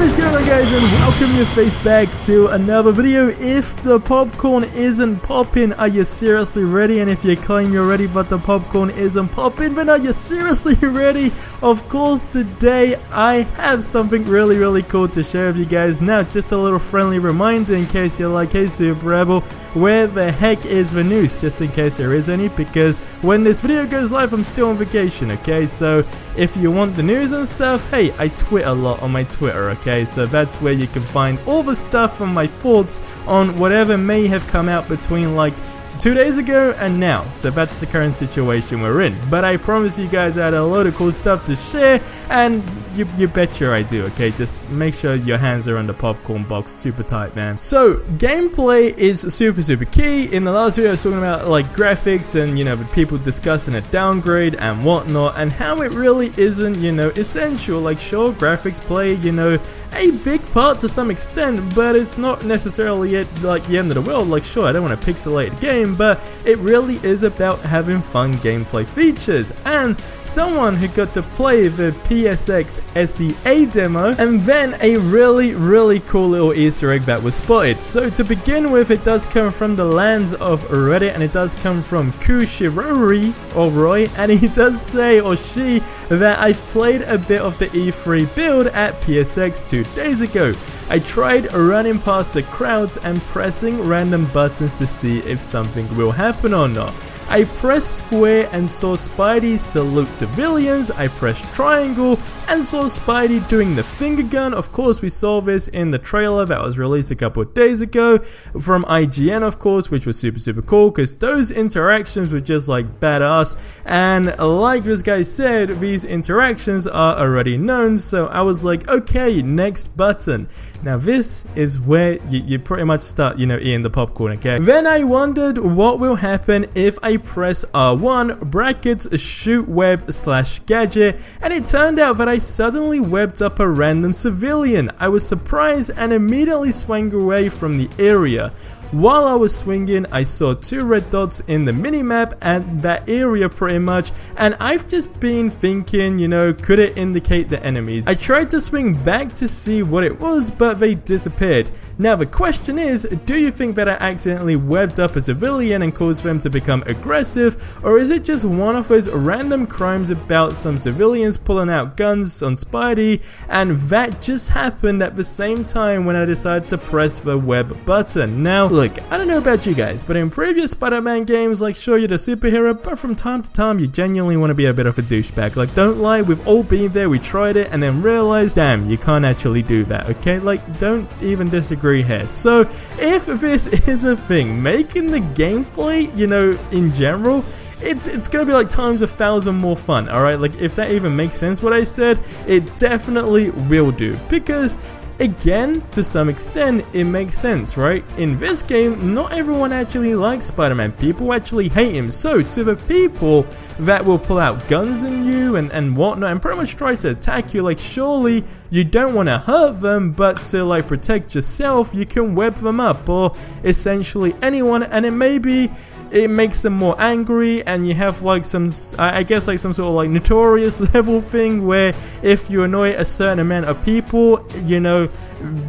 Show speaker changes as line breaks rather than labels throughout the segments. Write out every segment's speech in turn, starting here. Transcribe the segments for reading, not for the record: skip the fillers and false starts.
What is going on, guys, and welcome your face back to another video. If the popcorn isn't popping, are you seriously ready? And if you claim you're ready but the popcorn isn't popping, then are you seriously ready? Of course, today I have something really cool to share with you guys. Now, just a little friendly reminder in case you're like, hey SuperRebel, where the heck is the news? Just in case there is any, because when this video goes live I'm still on vacation, okay? So if you want the news and stuff, hey, I tweet a lot on my Twitter, okay? So that's where you can find all the stuff from my thoughts on whatever may have come out between like 2 days ago and now. So that's the current situation we're in. But I promise you guys I had a load of cool stuff to share, and you betcha I do, okay? Just make sure your hands are on the popcorn box super tight, man. So gameplay is super key. In the last video I was talking about like graphics and, you know, the people discussing a downgrade and whatnot, and how it really isn't, you know, essential. Like, sure, graphics play, you know, a big part to some extent, but it's not necessarily like the end of the world. Like, sure, I don't want to pixelate the game, but it really is about having fun gameplay features. And someone who got to play the PSX SEA demo, and then a really cool little Easter egg that was spotted. So to begin with, it does come from the lands of Reddit, and it does come from Kushirori or Roy, and he does say, or she, that I've played a bit of the E3 build at PSX 2 days ago. I tried running past the crowds and pressing random buttons to see if something will happen or not. I pressed square and saw Spidey salute civilians. I pressed triangle and saw Spidey doing the finger gun. Of course, we saw this in the trailer that was released a couple of days ago from IGN, of course, which was super cool, because those interactions were just like badass. And like this guy said, these interactions are already known, so I was like, okay, next button. Now this is where you pretty much start, you know, eating the popcorn, okay? Then I wondered what will happen if I press R1 brackets shoot web slash gadget, and it turned out that I suddenly webbed up a random civilian. I was surprised and immediately swung away from the area. While I was swinging, I saw 2 red dots in the minimap at that area pretty much, and I've just been thinking, you know, could it indicate the enemies? I tried to swing back to see what it was, but they disappeared. Now the question is, do you think that I accidentally webbed up a civilian and caused them to become aggressive, or is it just one of those random crimes about some civilians pulling out guns on Spidey, and that just happened at the same time when I decided to press the web button? Now, look, I don't know about you guys, but in previous Spider-Man games, like, sure, you're the superhero, but from time to time you genuinely want to be a bit of a douchebag. Like, don't lie, we've all been there, we tried it, and then realized, damn, you can't actually do that, okay? Like, don't even disagree here. So, if this is a thing, making the gameplay, you know, in general, it's gonna be like times 1,000 more fun, alright? Like, if that even makes sense what I said, it definitely will do, because again, to some extent, it makes sense, right? In this game, not everyone actually likes Spider-Man. People actually hate him. So, to the people that will pull out guns in you and whatnot and pretty much try to attack you, like, surely you don't want to hurt them, but to, like, protect yourself, you can web them up, or essentially anyone, and it makes them more angry, and you have like some, I guess, like some sort of like notorious level thing where if you annoy a certain amount of people, you know,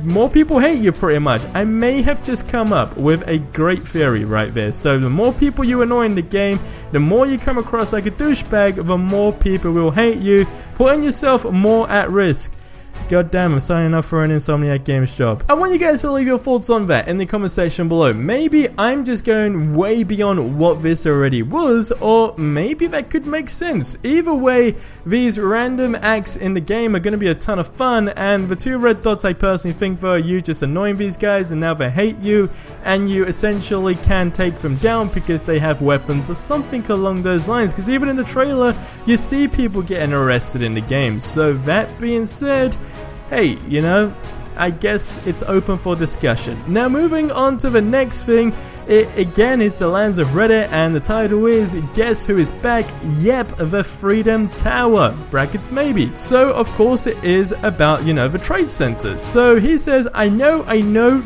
more people hate you pretty much. I may have just come up with a great theory right there. So the more people you annoy in the game, the more you come across like a douchebag, the more people will hate you, putting yourself more at risk. God damn, I'm signing up for an Insomniac Games job. I want you guys to leave your thoughts on that in the comment section below. Maybe I'm just going way beyond what this already was, or maybe that could make sense. Either way, these random acts in the game are going to be a ton of fun, and the 2 red dots, I personally think, though, you just annoying these guys and now they hate you, and you essentially can take them down because they have weapons or something along those lines, because even in the trailer you see people getting arrested in the game. So that being said, hey, you know, I guess it's open for discussion. Now, moving on to the next thing, it again is the lands of Reddit, and the title is, guess who is back? Yep, the Freedom Tower, brackets maybe. So of course it is about, you know, the trade center. So he says, I know,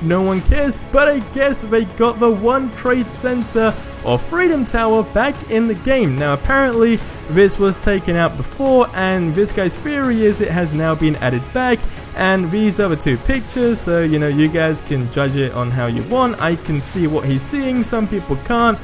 no one cares, but I guess they got the one trade center or Freedom Tower back in the game. Now apparently this was taken out before, and this guy's theory is it has now been added back, and these are the two pictures, so you know, you guys can judge it on how you want. I can see what he's seeing, some people can't.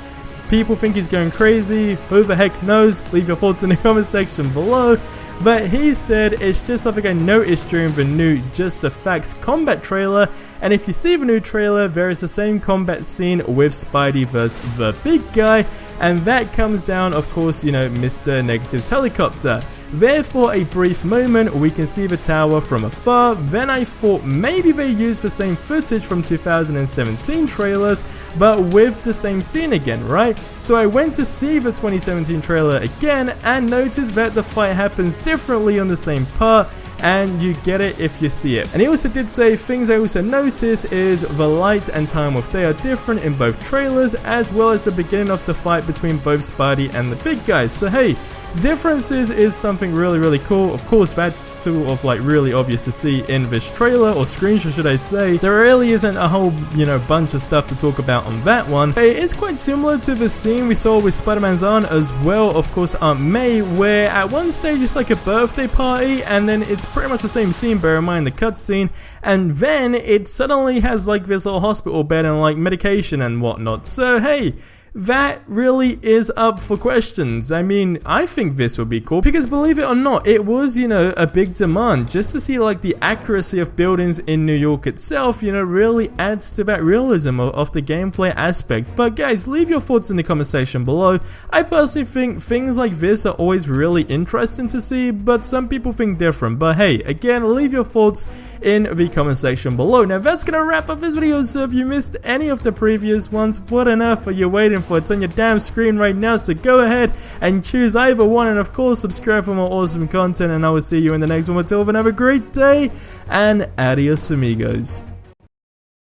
People think he's going crazy, who the heck knows? Leave your thoughts in the comment section below. But he said it's just something I noticed during the new Just the Facts combat trailer, and if you see the new trailer, there is the same combat scene with Spidey vs the big guy, and that comes down, of course, you know, Mr. Negative's helicopter. There for a brief moment we can see the tower from afar. Then I thought maybe they used the same footage from 2017 trailers, but with the same scene again, right? So I went to see the 2017 trailer again and noticed that the fight happens differently on the same part, and you get it if you see it. And he also did say things I also noticed is the light and time of day are different in both trailers, as well as the beginning of the fight between both Spidey and the big guys. So hey, differences is something really cool. Of course, that's sort of like really obvious to see in this trailer, or screenshot should I say. So there really isn't a whole, you know, bunch of stuff to talk about on that one. It is quite similar to the scene we saw with Spider-Man's aunt as well, of course, Aunt May, where at one stage it's like a birthday party, and then it's pretty much the same scene, bear in mind the cutscene, and then it suddenly has like this little hospital bed and like medication and whatnot. So hey, that really is up for questions. I mean, I think this would be cool because, believe it or not, it was, you know, a big demand just to see like the accuracy of buildings in New York itself, you know, really adds to that realism of the gameplay aspect. But guys, leave your thoughts in the comment section below. I personally think things like this are always really interesting to see, but some people think different. But hey, again, leave your thoughts in the comment section below. Now that's gonna wrap up this video, so if you missed any of the previous ones, what on earth are you waiting for? It's on your damn screen right now, so go ahead and choose either one, and of course subscribe for more awesome content, and I will see you in the next one. Until then, have a great day and adios amigos.